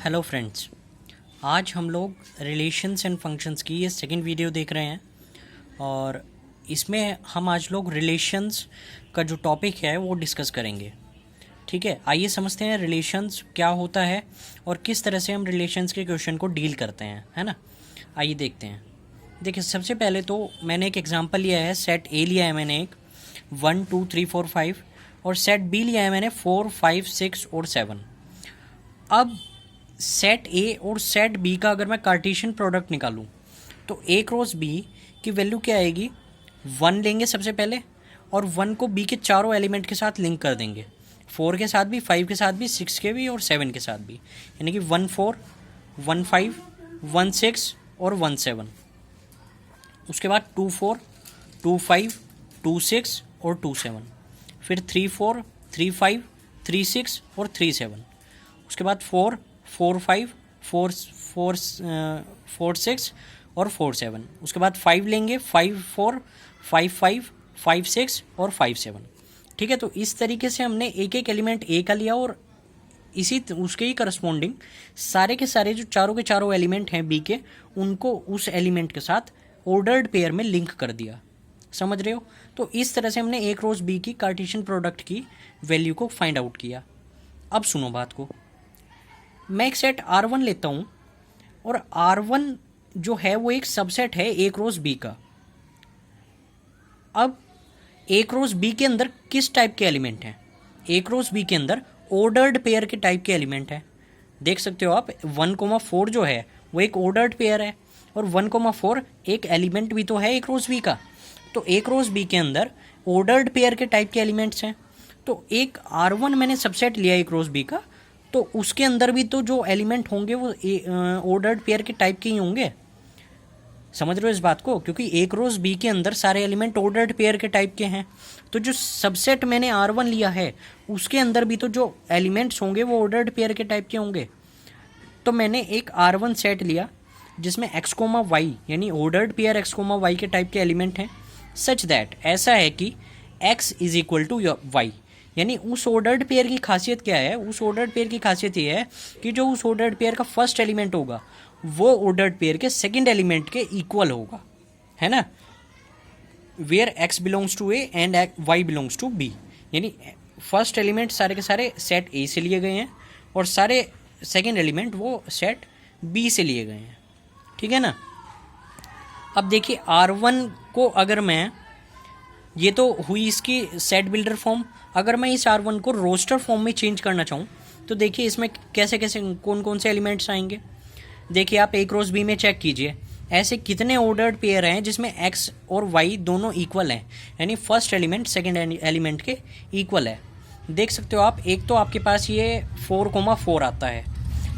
Hello friends, आज हम लोग रिलेशंस एंड फंक्शंस की ये सेकंड वीडियो देख रहे हैं और इसमें हम आज लोग रिलेशंस का जो टॉपिक है वो डिस्कस करेंगे। ठीक है, आइए समझते हैं रिलेशंस क्या होता है और किस तरह से हम रिलेशंस के क्वेश्चन को डील करते हैं, है ना। आइए देखते हैं। देखिए, सबसे पहले तो मैंने एक एग्जांपल लिया है, सेट ए लिया है मैंने एक 1 2 3 4 5 और सेट बी लिया है मैंने 4 5 6 और 7। अब सेट ए और सेट बी का अगर मैं कार्टेशियन प्रोडक्ट निकालूं तो ए क्रॉस बी की वैल्यू क्या आएगी, 1 लेंगे सबसे पहले और 1 को बी के चारों एलिमेंट के साथ लिंक कर देंगे, 4 के साथ भी, 5 के साथ भी, 6 के भी और 7 के साथ भी, यानी कि 1 4 1 5 1 6 और 1 7। उसके बाद 2 4 2 5 2 6 और 2 7, फिर 3 4 3 5 3 6 और 3 7। उसके बाद 4 4 5 4 4 4 6 और 4 7। उसके बाद 5 लेंगे, 5 4 5 5 5 6 और 5 7। ठीक है, तो इस तरीके से हमने एक एक एलिमेंट ए का लिया और इसी उसके ही करस्पॉन्डिंग सारे के सारे जो चारों के चारों एलिमेंट हैं बी के, उनको उस एलिमेंट के साथ ऑर्डर्ड पेयर में लिंक कर दिया। समझ रहे हो? तो इस तरह से हमने ए क्रॉस बी की कार्टेशियन प्रोडक्ट की वैल्यू को फाइंड आउट किया। अब सुनो बात को, मैं एक सेट R1 लेता हूँ और R1 जो है वो एक सबसेट है ए क्रॉस बी का। अब ए क्रॉस बी के अंदर किस टाइप के एलिमेंट हैं? ए क्रॉस बी के अंदर ऑर्डर्ड पेयर के टाइप के एलिमेंट हैं। देख सकते हो आप, 1,4 जो है वो एक ऑर्डर्ड पेयर है और 1,4 एक एलिमेंट भी तो है ए क्रॉस बी का। तो ए क्रॉस बी के अंदर ऑर्डर्ड पेयर के टाइप के एलिमेंट्स हैं। तो एक R1 मैंने सबसेट लिया ए क्रॉस बी का, तो उसके अंदर भी तो जो एलिमेंट होंगे वो ऑर्डर्ड पेयर के टाइप के ही होंगे। समझ रहे हो इस बात को? क्योंकि ए क्रॉस बी के अंदर सारे एलिमेंट ऑर्डर्ड पेयर के टाइप के हैं। तो जो सबसेट मैंने R1 लिया है उसके अंदर भी तो जो एलिमेंट्स होंगे वो ऑर्डर्ड पेयर के टाइप के होंगे। तो मैंने एक R1 सेट लिया जिसमें x, y यानी ऑर्डर्ड पेयर x, y के टाइप के एलिमेंट हैं, सच दैट ऐसा है कि x is equal to y। यानी उस ऑर्डर्ड पेयर की खासियत क्या है? उस ऑर्डर्ड पेयर की खासियत ये है कि जो उस ऑर्डर्ड पेयर का फर्स्ट एलिमेंट होगा वो ऑर्डर्ड पेयर के सेकंड एलिमेंट के इक्वल होगा, है ना। Where x belongs to a and y belongs to b, यानी फर्स्ट एलिमेंट सारे के सारे सेट a से लिए गए हैं और सारे सेकंड एलिमेंट वो सेट b से लिए गए हैं। ठीक है ना। अब देखिए, R1 को अगर मैं, ये तो हुई इसकी सेट बिल्डर फॉर्म, अगर मैं इस R1 को रोस्टर फॉर्म में चेंज करना चाहूँ तो देखिए इसमें कैसे कैसे कौन कौन से एलिमेंट्स आएंगे। देखिए आप ए क्रॉस बी में चेक कीजिए, ऐसे कितने ऑर्डर्ड पेयर हैं जिसमें x और y दोनों इक्वल हैं, यानी फर्स्ट एलिमेंट सेकंड एलिमेंट के इक्वल है। देख सकते हो आप, एक तो आपके पास ये 4,4 आता है।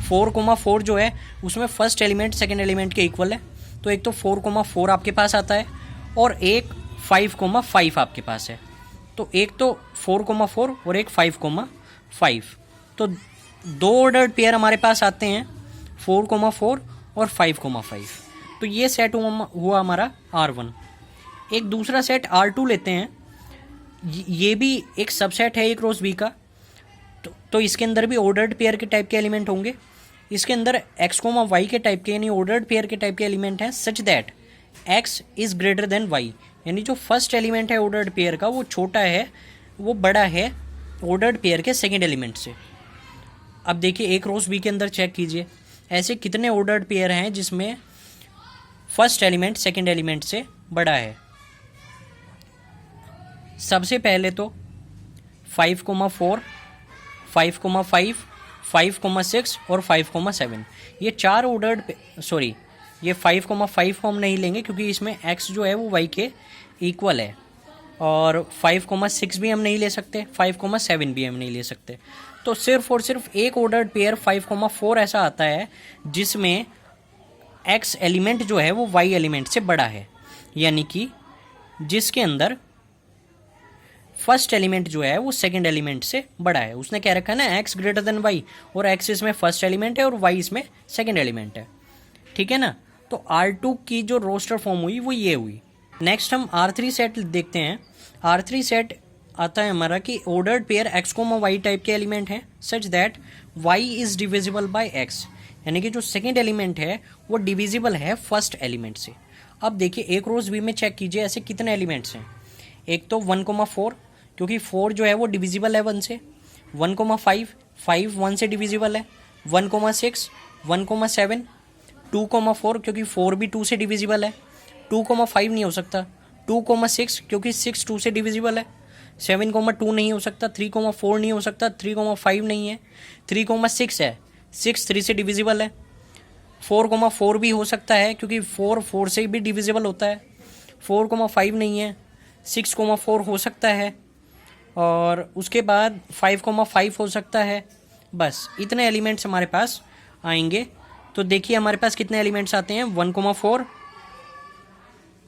4,4 जो है उसमें फर्स्ट एलिमेंट सेकंड एलिमेंट के इक्वल है, तो एक तो 4,4 आपके पास आता है और एक 5,5 आपके पास है। तो एक तो 4,4 और एक 5,5, तो दो ऑर्डर्ड पेयर हमारे पास आते हैं, 4,4 और 5,5। तो ये सेट हुआ हमारा R1। एक दूसरा सेट R2 लेते हैं, ये भी एक सबसेट है ए क्रॉस बी का। तो इसके अंदर भी ऑर्डर्ड पेयर के टाइप के एलिमेंट होंगे। इसके अंदर x, y के टाइप के यानी ऑर्डर्ड पेयर के टाइप के एलिमेंट हैं, such that x is greater than y, यानी जो फर्स्ट एलिमेंट है ऑर्डर्ड पेयर का वो छोटा है, वो बड़ा है ऑर्डर्ड पेयर के सेकंड एलिमेंट से। अब देखिए ए क्रॉस बी के अंदर चेक कीजिए, ऐसे कितने ऑर्डर्ड पेयर हैं जिसमें फर्स्ट एलिमेंट सेकंड एलिमेंट से बड़ा है। सबसे पहले तो 5,4 5,5 5,6 और 5,7, ये चार ऑर्डर्ड, सॉरी ये 5,5 हम नहीं लेंगे क्योंकि इसमें x जो है वो y के इक्वल है, और 5,6 भी हम नहीं ले सकते, 5,7 भी हम नहीं ले सकते। तो सिर्फ और सिर्फ एक ऑर्डर्ड पेयर 5,4 ऐसा आता है जिसमें x एलिमेंट जो है वो y एलिमेंट से बड़ा है, यानी कि जिसके अंदर फर्स्ट एलिमेंट जो है वो सेकंड एलिमेंट से बड़ा है। उसने क्या रखा है ना, x ग्रेटर देन y, और x इसमें फर्स्ट एलिमेंट है और y इसमें सेकंड एलिमेंट है। ठीक है ना। तो R2 की जो रोस्टर फॉर्म हुई वो ये हुई। नेक्स्ट हम R3 सेट देखते हैं। R3 सेट आता है हमारा कि ordered pair x, y type के एलिमेंट हैं, such that Y is divisible by X, यानी कि जो सेकेंड एलिमेंट है वो डिविजिबल है फर्स्ट एलिमेंट से। अब देखिए ए क्रॉस बी में चेक कीजिए ऐसे कितने एलिमेंट्स हैं। एक तो 1,4, क्योंकि 4 जो है वो डिविजिबल है 1 से। 1,5, 5 1 से डिविजिबल है। 1,6, 1,7, 2,4 क्योंकि 4 भी 2 से डिविजिबल है। 2,5 नहीं हो सकता। 2,6 क्योंकि 6 2 से डिविजिबल है। 7,2 नहीं हो सकता। 3,4 नहीं हो सकता। 3,5 नहीं है। 3,6 है, 6 3 से डिविजिबल है। 4,4 भी हो सकता है क्योंकि 4 4 से भी डिविजिबल होता है। 4,5 नहीं है। 6,4 हो सकता है, और उसके बाद 5,5 हो सकता है। बस इतने एलिमेंट्स हमारे पास आएंगे। तो देखिए हमारे पास कितने एलिमेंट्स आते हैं, 1,4,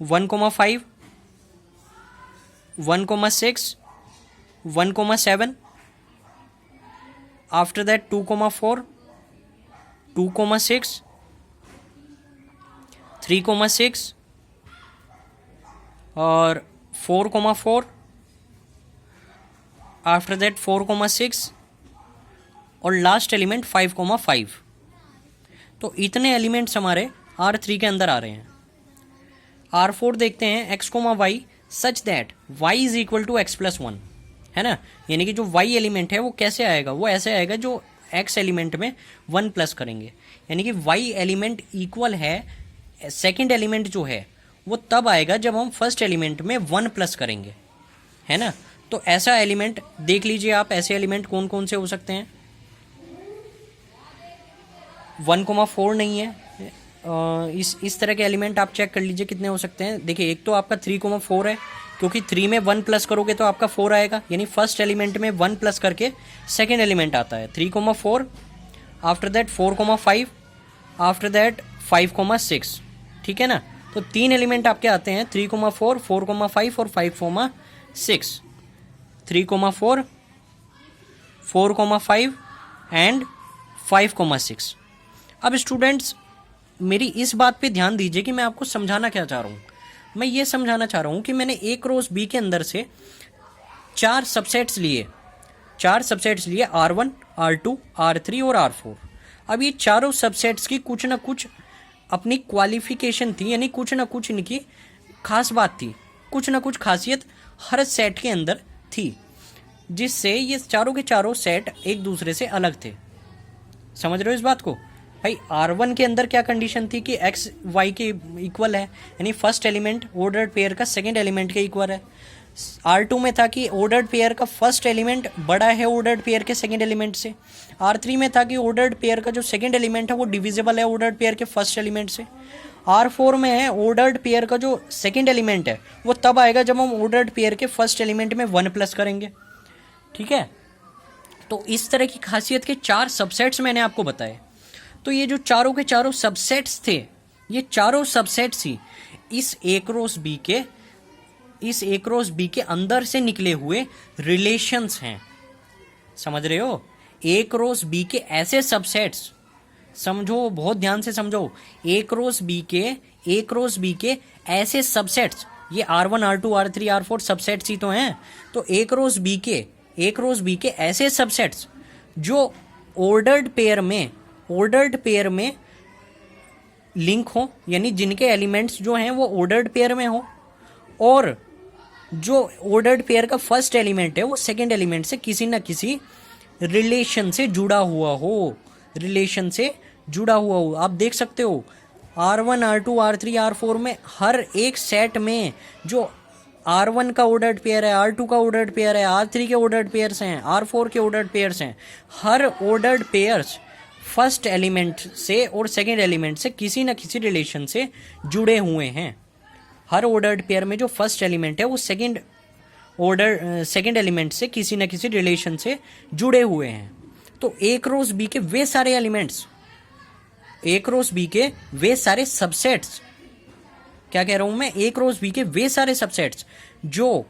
1,5, 1,6, 1,7, आफ्टर दैट 2,4, 2,6, 3,6 और 4,4, आफ्टर दैट 4,6 और लास्ट एलिमेंट 5,5। तो इतने एलिमेंट्स हमारे R3 के अंदर आ रहे हैं। R4 देखते हैं, x, y such that y is equal to x plus 1, है ना। यानी कि जो y एलिमेंट है वो कैसे आएगा, वो ऐसे आएगा जो x एलिमेंट में 1 प्लस करेंगे। यानी कि y एलिमेंट इक्वल है सेकेंड एलिमेंट जो है वो तब आएगा जब हम फर्स्ट एलिमेंट में 1 प्लस करेंगे, है ना। तो ऐसा एलिमेंट देख लीजिए आप, ऐसे एलिमेंट कौन कौन से हो सकते हैं। 1,4 नहीं है। इस तरह के एलिमेंट आप चेक कर लीजिए कितने हो सकते हैं। देखिए एक तो आपका 3,4 है, क्योंकि 3 में 1 प्लस करोगे तो आपका 4 आएगा, यानी फर्स्ट एलिमेंट में 1 प्लस करके सेकेंड एलिमेंट आता है। 3,4, आफ्टर दैट 4,5, आफ्टर दैट 5,6, ठीक है ना। तो 3 एलिमेंट आपके आते हैं, 3,4, 4,5 और 5,6। 3,4, 4,5 एंड 5,6। अब स्टूडेंट्स मेरी इस बात पे ध्यान दीजिए कि मैं आपको समझाना क्या चाह रहा हूँ। मैं ये समझाना चाह रहा हूँ कि मैंने ए क्रॉस बी के अंदर से 4 सबसेट्स लिए, R1, R2, R3 और R4। अब ये चारों सबसेट्स की कुछ ना कुछ अपनी क्वालिफिकेशन थी, यानी कुछ ना कुछ इनकी खास बात थी, कुछ ना कुछ खासियत हर सेट के अंदर थी, जिससे ये चारों के चारों सेट एक दूसरे से अलग थे। समझ रहे हो इस बात को भाई। R1 के अंदर क्या कंडीशन थी कि x y के इक्वल है, यानी फर्स्ट एलिमेंट ऑर्डर्ड पेयर का सेकंड एलिमेंट के इक्वल है। R2 में था कि ऑर्डर्ड पेयर का फर्स्ट एलिमेंट बड़ा है ऑर्डर्ड पेयर के सेकंड एलिमेंट से। R3 में था कि ऑर्डर्ड पेयर का जो सेकंड एलिमेंट है वो डिविजिबल है ऑर्डर्ड पेयर के फर्स्ट एलिमेंट से। R4 में है ऑर्डर्ड पेयर का जो सेकंड एलिमेंट है वो तब आएगा जब हम ऑर्डर्ड पेयर के फर्स्ट एलिमेंट में 1 प्लस करेंगे, ठीक है। तो इस तरह की खासियत के 4 सबसेट्स मैंने आपको बताए। तो ये जो चारों के चारों सबसेट्स थे, ये चारों सबसेट्स ही इस ए क्रॉस बी के अंदर से निकले हुए रिलेशंस हैं। समझ रहे हो, ए क्रॉस बी के ऐसे सबसेट्स, समझो बहुत ध्यान से समझो, ए क्रॉस बी के ऐसे सबसेट्स, ये R1, R2, R3, R4 subsets ही तो हैं। तो ए क्रॉस बी के ऐसे सबसेट्स जो ऑर्डर्ड पेयर में लिंक हो, यानी जिनके एलिमेंट्स जो हैं वो ऑर्डर्ड पेयर में हो, और जो ऑर्डर्ड पेयर का फर्स्ट एलिमेंट है वो सेकंड एलिमेंट से किसी ना किसी रिलेशन से जुड़ा हुआ हो, आप देख सकते हो R1, R2, R3, R4 में हर एक सेट में जो R1 का ऑर्डर्ड पेयर है, R2 का ऑर्डर्ड पेयर है, R3 के ऑर्डर्ड पेयर्स हैं, R4 के ऑर्डर्ड पेयर्स हैं, हर ऑर्डर्ड पेयर्स फर्स्ट एलिमेंट से और सेकेंड एलिमेंट से किसी न किसी रिलेशन से जुड़े हुए हैं। हर ऑर्डर्ड पेयर में जो फर्स्ट एलिमेंट है वो सेकेंड एलिमेंट से किसी न किसी रिलेशन से जुड़े हुए हैं। तो ए क्रॉस बी के वे सारे एलिमेंट्स, ए क्रॉस बी के वे सारे सबसेट्स, क्या कह रहा हूं मैं, ए क्रॉस बी के वे सारे सबसेट्स जो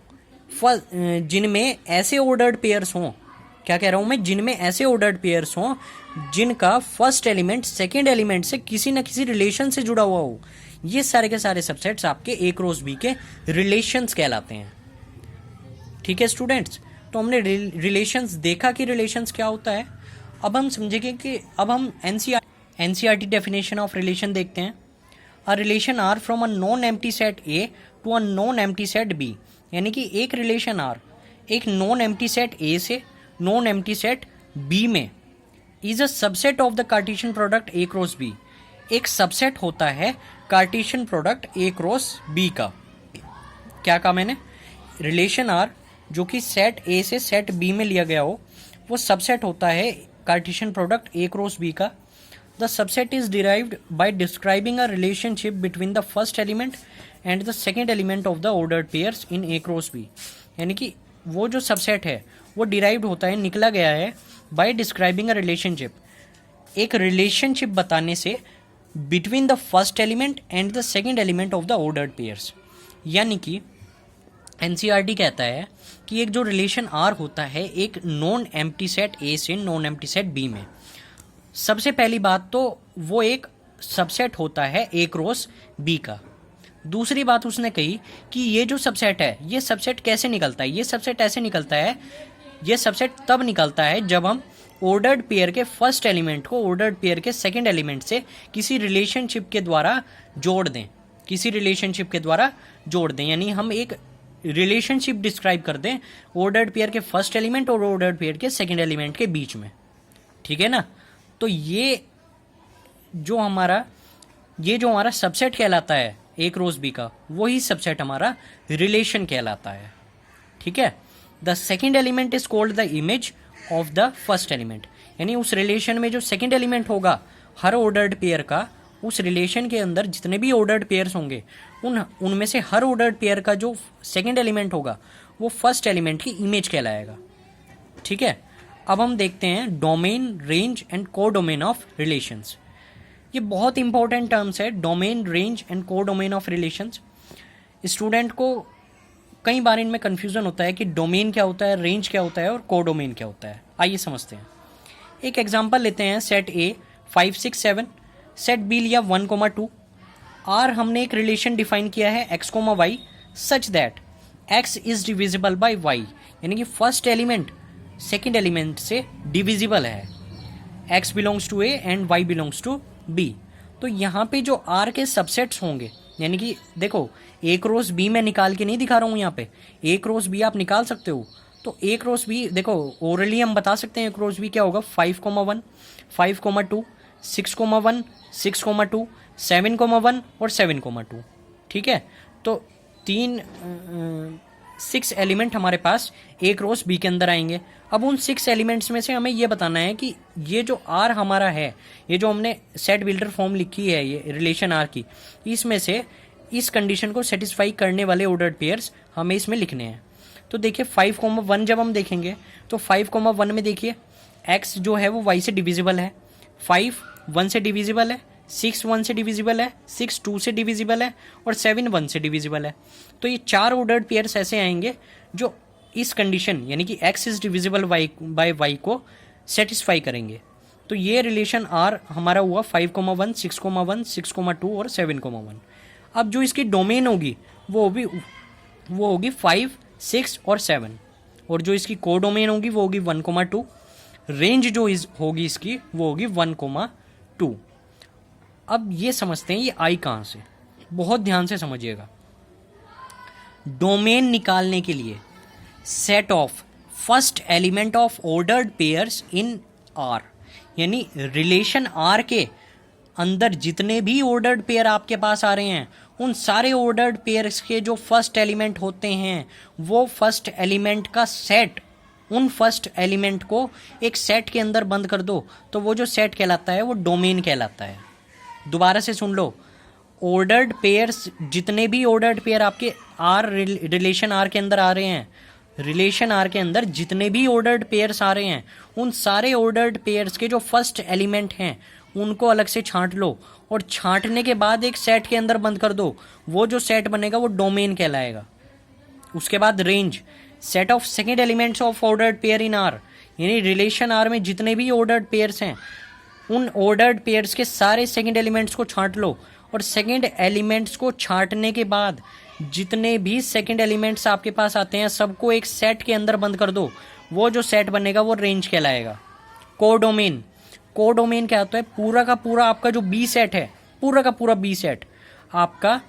जिनमें ऐसे ऑर्डर्ड पेयर्स हों, क्या कह रहा हूं मैं, जिनमें ऐसे ऑर्डर्ड पेयर्स हों जिनका फर्स्ट एलिमेंट सेकेंड एलिमेंट से किसी न किसी रिलेशन से जुड़ा हुआ हो, ये सारे के सारे सबसेट्स आपके ए क्रॉस बी के रिलेशंस कहलाते हैं। ठीक है स्टूडेंट्स, तो हमने रिलेशंस देखा कि रिलेशंस क्या होता है। अब हम समझेंगे कि अब हम एनसीईआरटी डेफिनेशन ऑफ रिलेशन देखते हैं। A relation R from a non empty set A to a non empty set B, यानी कि एक रिलेशन आर एक नॉन एम्प्टी सेट ए से नॉन एम्प्टी सेट बी में is a subset of the Cartesian product A cross B, एक subset होता है Cartesian product A cross B का। क्या कहा मैंने? रिलेशन आर जो कि सेट ए से सेट बी में लिया गया हो वो सबसेट होता है Cartesian product A cross B का। The subset is derived by describing a relationship between the first element and the second element of the ordered pairs in A cross B, यानी कि वो जो सबसेट है वो derived होता है, निकला गया है बाय डिस्क्राइबिंग अ रिलेशनशिप, एक रिलेशनशिप बताने से between the first element and the second element of the ordered pairs. यानी कि एनसीईआरटी कहता है कि एक जो रिलेशन आर होता है एक नॉन एम्प्टी सेट ए से नॉन एम्प्टी सेट बी में, सबसे पहली बात तो वो एक सबसेट होता है ए क्रॉस बी का। दूसरी बात उसने कही कि ये जो सबसेट है ये सबसेट कैसे निकलता है? ये सबसेट ऐसे निकलता है, ये सबसेट तब निकलता है जब हम ऑर्डर्ड पेयर के फर्स्ट एलिमेंट को ऑर्डर्ड पेयर के सेकंड एलिमेंट से किसी रिलेशनशिप के द्वारा जोड़ दें, किसी रिलेशनशिप के द्वारा जोड़ दें, यानी हम एक रिलेशनशिप डिस्क्राइब कर दें ऑर्डर्ड पेयर के फर्स्ट एलिमेंट और ऑर्डर्ड पेयर के सेकंड एलिमेंट के बीच में। ठीक है ना? तो ये जो हमारा सबसेट कहलाता है ए क्रॉस बी का, वही सबसेट हमारा रिलेशन कहलाता है। ठीक है? The second element is called the image of the first element, यानी उस रिलेशन में जो सेकेंड एलिमेंट होगा हर ऑर्डर्ड पेयर का, उस रिलेशन के अंदर जितने भी ऑर्डर्ड पेयर्स होंगे उनमें से हर ऑर्डर्ड पेयर का जो सेकेंड एलिमेंट होगा वो फर्स्ट एलिमेंट की इमेज कहलाएगा। ठीक है? अब हम देखते हैं डोमेन, रेंज एंड को डोमेन ऑफ रिलेशंस। ये बहुत इंपॉर्टेंट टर्म्स है, डोमेन, रेंज एंड को डोमेन ऑफ रिलेशंस। स्टूडेंट को कई बार इनमें कन्फ्यूजन होता है कि डोमेन क्या होता है, रेंज क्या होता है और को डोमेन क्या होता है। आइए समझते हैं। एक एग्जांपल लेते हैं, सेट ए 5 6 7, सेट बी लिया 1, 2। आर हमने एक रिलेशन डिफाइन किया है x, y such that x is divisible by y, यानी कि फर्स्ट एलिमेंट सेकेंड एलिमेंट से डिविजिबल है, x belongs to a and y belongs to b। तो यहाँ पे जो r के सबसेट्स होंगे, यानी कि देखो a क्रॉस b मैं निकाल के नहीं दिखा रहा हूँ, यहाँ पे a क्रॉस b आप निकाल सकते हो। तो a क्रॉस b देखो ओरली हम बता सकते हैं a क्रॉस b क्या होगा, 5, 1, 5, 2, 6, 1, 6, 2, 7, 1 और 7, 2। ठीक है? तो 6 एलिमेंट हमारे पास ए क्रॉस बी के अंदर आएंगे। अब उन 6 एलिमेंट्स में से हमें ये बताना है कि ये जो आर हमारा है, ये जो हमने सेट बिल्डर फॉर्म लिखी है ये रिलेशन आर की, इसमें से इस कंडीशन को सेटिस्फाई करने वाले ऑर्डर्ड पेयर्स हमें इसमें लिखने हैं। तो देखिए 5, 1 जब हम देखेंगे तो 5, 1 में देखिए एक्स जो है वो वाई से डिविजिबल है, 5 1 से डिविजिबल है, 6 1 से डिविजिबल है, 6 2 से डिविजिबल है और 7 1 से डिविजिबल है। तो ये 4 ऑर्डर्ड पेयर्स ऐसे आएंगे जो इस कंडीशन यानी कि x is divisible by y को सेटिस्फाई करेंगे। तो ये रिलेशन R हमारा हुआ 5, 1, 6, 1, 6, 2 और 7, 1। अब जो इसकी डोमेन होगी वो होगी 5, 6 और 7, और जो इसकी को डोमेन होगी वो होगी 1, 2। रेंज जो होगी इसकी वो होगी 1, 2। अब ये समझते हैं ये आई कहाँ से, बहुत ध्यान से समझिएगा। डोमेन निकालने के लिए set of first element of ordered pairs in are, यानी रिलेशन आर के अंदर जितने भी ऑर्डर्ड पेयर आपके पास आ रहे हैं उन सारे ऑर्डर्ड पेयर्स के जो फर्स्ट एलिमेंट होते हैं वो फर्स्ट एलिमेंट का सेट, उन फर्स्ट एलिमेंट को एक सेट के अंदर बंद कर दो तो वो जो सेट कहलाता है वो डोमेन कहलाता है। दोबारा से सुन लो, ऑर्डर्ड पेयर्स जितने भी ऑर्डर्ड पेयर आपके आर रिलेशन आर के अंदर आ रहे हैं, रिलेशन आर के अंदर जितने भी ऑर्डर्ड पेयर्स आ रहे हैं उन सारे ऑर्डर्ड पेयर्स के जो फर्स्ट एलिमेंट हैं उनको अलग से छांट लो और छांटने के बाद एक सेट के अंदर बंद कर दो, वो जो सेट बनेगा वो डोमेन कहलाएगा। उसके बाद range, set of second elements of ordered pair in are, यानी रिलेशन आर में जितने भी ऑर्डर्ड पेयर्स हैं उन ऑर्डर्ड पेयर्स के सारे सेकेंड एलिमेंट्स को छांट लो और सेकेंड एलिमेंट्स को छांटने के बाद जितने भी सेकेंड एलिमेंट्स आपके पास आते हैं सबको एक सेट के अंदर बंद कर दो, वो जो सेट बनेगा वो रेंज कहलाएगा। कोडोमेन, कोडोमेन क्या होता है, पूरा का पूरा आपका जो बी सेट है, पूरा का पूरा बी सेट आपका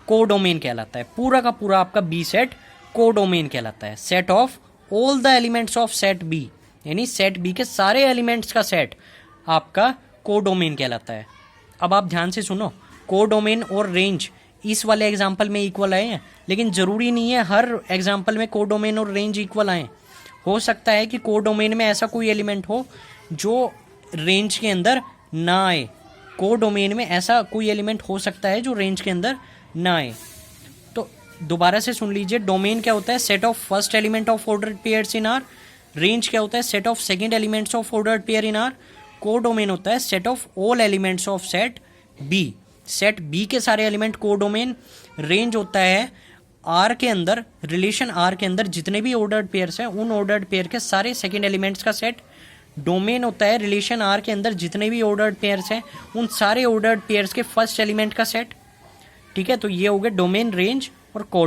कोडोमेन कहलाता है। पूरा का पूरा आपका बी सेट कोडोमेन कहलाता है। Set of all the elements of set B, यानी सेट बी के सारे एलिमेंट्स का सेट आपका कोडोमेन कहलाता है। अब आप ध्यान से सुनो, कोडोमेन और रेंज इस वाले एग्जाम्पल में इक्वल आए हैं, लेकिन ज़रूरी नहीं है हर एग्जाम्पल में कोडोमेन और रेंज इक्वल आए। हो सकता है कि कोडोमेन में ऐसा कोई एलिमेंट हो जो रेंज के अंदर ना आए, कोडोमेन में ऐसा कोई एलिमेंट हो सकता है जो रेंज के अंदर ना आए। तो दोबारा से सुन लीजिए, डोमेन क्या होता है, set of first element of ordered pairs in R. Range क्या होता है, set of second elements of ordered pair in R. Codomain होता है set of all elements of set B, set B के सारे एलिमेंट कोडोमेन। रेंज होता है are के अंदर, रिलेशन आर के अंदर जितने भी ऑर्डर्ड पेयर्स हैं उन ऑर्डर्ड पेयर के सारे सेकंड एलिमेंट्स का सेट। डोमेन होता है रिलेशन आर के अंदर जितने भी ऑर्डर्ड पेयर्स हैं उन सारे ऑर्डर्ड पेयर्स के फर्स्ट एलिमेंट का सेट। ठीक है, तो ये हो गए डोमेन, रेंज और कोड।